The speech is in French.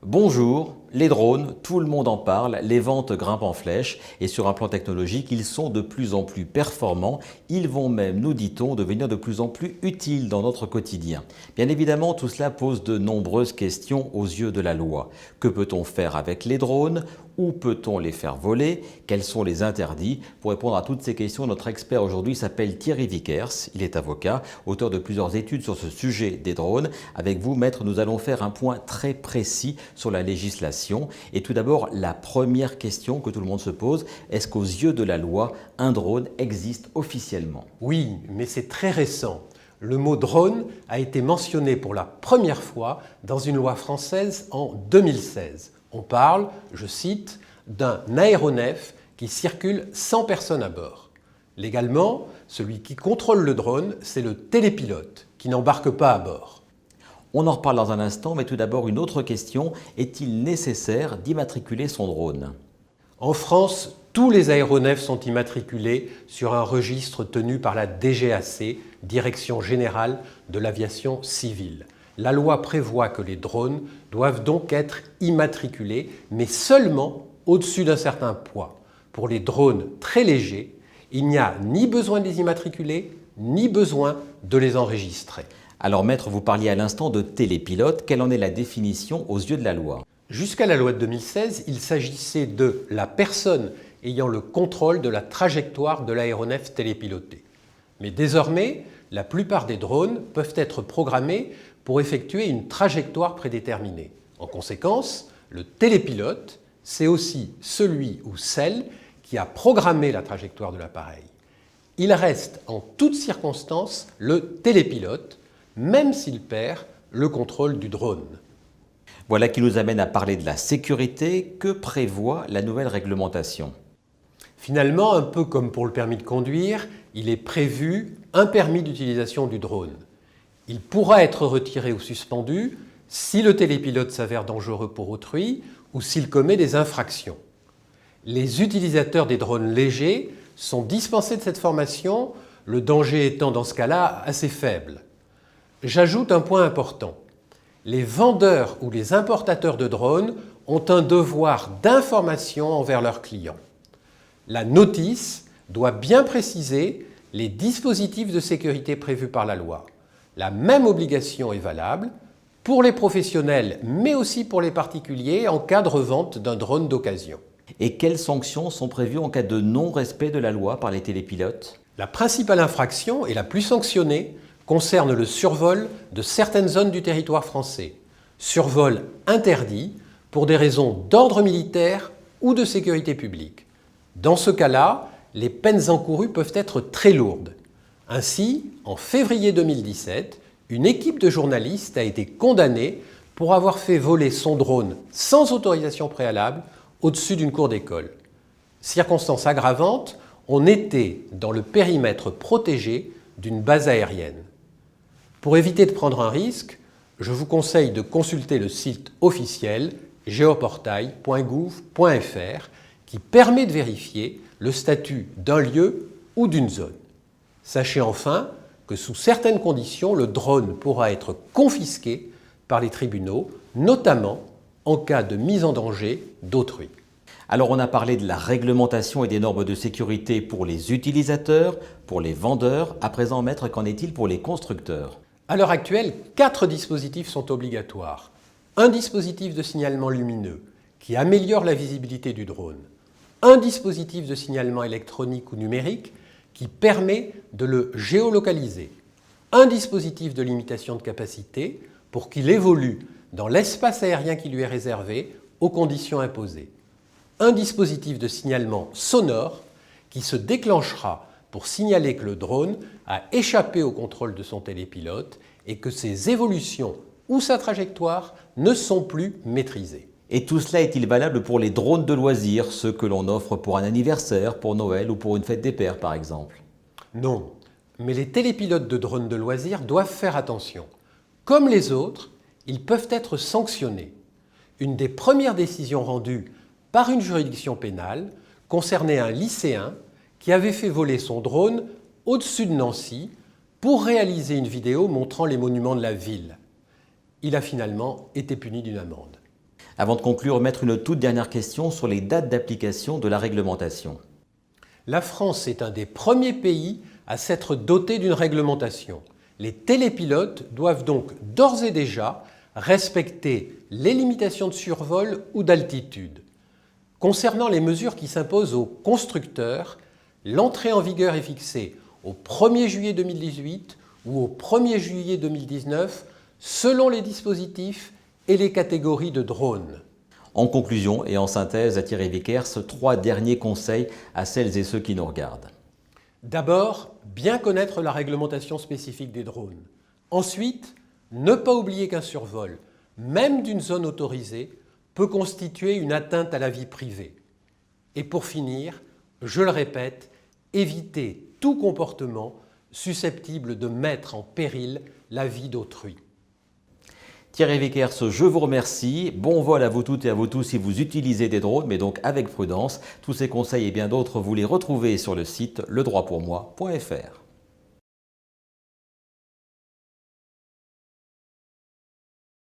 Bonjour, les drones, tout le monde en parle, les ventes grimpent en flèche et sur un plan technologique, ils sont de plus en plus performants. Ils vont même, nous dit-on, devenir de plus en plus utiles dans notre quotidien. Bien évidemment, tout cela pose de nombreuses questions aux yeux de la loi. Que peut-on faire avec les drones? Où peut-on les faire voler? Quels sont les interdits? Pour répondre à toutes ces questions, notre expert aujourd'hui s'appelle Thierry Vickers. Il est avocat, auteur de plusieurs études sur ce sujet des drones. Avec vous, maître, nous allons faire un point très précis sur la législation. Et tout d'abord, la première question que tout le monde se pose, est-ce qu'aux yeux de la loi, un drone existe officiellement? Oui, mais c'est très récent. Le mot drone a été mentionné pour la première fois dans une loi française en 2016. On parle, je cite, d'un aéronef qui circule sans personne à bord. Légalement, celui qui contrôle le drone, c'est le télépilote, qui n'embarque pas à bord. On en reparle dans un instant, mais tout d'abord une autre question, est-il nécessaire d'immatriculer son drone? En France, tous les aéronefs sont immatriculés sur un registre tenu par la DGAC, Direction générale de l'aviation civile. La loi prévoit que les drones doivent donc être immatriculés, mais seulement au-dessus d'un certain poids. Pour les drones très légers, il n'y a ni besoin de les immatriculer, ni besoin de les enregistrer. Alors maître, vous parliez à l'instant de télépilote, quelle en est la définition aux yeux de la loi? Jusqu'à la loi de 2016, il s'agissait de la personne ayant le contrôle de la trajectoire de l'aéronef télépiloté. Mais désormais, la plupart des drones peuvent être programmés pour effectuer une trajectoire prédéterminée. En conséquence, le télépilote, c'est aussi celui ou celle qui a programmé la trajectoire de l'appareil. Il reste en toutes circonstances le télépilote, même s'il perd le contrôle du drone. Voilà qui nous amène à parler de la sécurité. Que prévoit la nouvelle réglementation? Finalement, un peu comme pour le permis de conduire, il est prévu un permis d'utilisation du drone. Il pourra être retiré ou suspendu si le télépilote s'avère dangereux pour autrui ou s'il commet des infractions. Les utilisateurs des drones légers sont dispensés de cette formation, le danger étant dans ce cas-là assez faible. J'ajoute un point important. Les vendeurs ou les importateurs de drones ont un devoir d'information envers leurs clients. La notice doit bien préciser les dispositifs de sécurité prévus par la loi. La même obligation est valable pour les professionnels, mais aussi pour les particuliers en cas de revente d'un drone d'occasion. Et quelles sanctions sont prévues en cas de non-respect de la loi par les télépilotes? La principale infraction et la plus sanctionnée concerne le survol de certaines zones du territoire français. Survol interdit pour des raisons d'ordre militaire ou de sécurité publique. Dans ce cas-là, les peines encourues peuvent être très lourdes. Ainsi, en février 2017, une équipe de journalistes a été condamnée pour avoir fait voler son drone sans autorisation préalable au-dessus d'une cour d'école. Circonstance aggravante, on était dans le périmètre protégé d'une base aérienne. Pour éviter de prendre un risque, je vous conseille de consulter le site officiel geoportail.gouv.fr qui permet de vérifier le statut d'un lieu ou d'une zone. Sachez enfin que sous certaines conditions, le drone pourra être confisqué par les tribunaux, notamment en cas de mise en danger d'autrui. Alors on a parlé de la réglementation et des normes de sécurité pour les utilisateurs, pour les vendeurs. À présent, maître, qu'en est-il pour les constructeurs? À l'heure actuelle, 4 dispositifs sont obligatoires. Un dispositif de signalement lumineux qui améliore la visibilité du drone. Un dispositif de signalement électronique ou numérique qui permet de le géolocaliser. Un dispositif de limitation de capacité pour qu'il évolue dans l'espace aérien qui lui est réservé aux conditions imposées. Un dispositif de signalement sonore qui se déclenchera pour signaler que le drone a échappé au contrôle de son télépilote et que ses évolutions ou sa trajectoire ne sont plus maîtrisées. Et tout cela est-il valable pour les drones de loisirs, ceux que l'on offre pour un anniversaire, pour Noël ou pour une fête des pères par exemple? Non, mais les télépilotes de drones de loisirs doivent faire attention. Comme les autres, ils peuvent être sanctionnés. Une des premières décisions rendues par une juridiction pénale concernait un lycéen qui avait fait voler son drone au-dessus de Nancy pour réaliser une vidéo montrant les monuments de la ville. Il a finalement été puni d'une amende. Avant de conclure, mettre une toute dernière question sur les dates d'application de la réglementation. La France est un des premiers pays à s'être doté d'une réglementation. Les télépilotes doivent donc d'ores et déjà respecter les limitations de survol ou d'altitude. Concernant les mesures qui s'imposent aux constructeurs, l'entrée en vigueur est fixée au 1er juillet 2018 ou au 1er juillet 2019 selon les dispositifs et les catégories de drones. En conclusion et en synthèse, Thierry Vickers, 3 derniers conseils à celles et ceux qui nous regardent. D'abord, bien connaître la réglementation spécifique des drones. Ensuite, ne pas oublier qu'un survol, même d'une zone autorisée, peut constituer une atteinte à la vie privée. Et pour finir, je le répète, éviter tout comportement susceptible de mettre en péril la vie d'autrui. Thierry Vickers, je vous remercie. Bon vol à vous toutes et à vous tous si vous utilisez des drones, mais donc avec prudence. Tous ces conseils et bien d'autres, vous les retrouvez sur le site ledroitpourmoi.fr.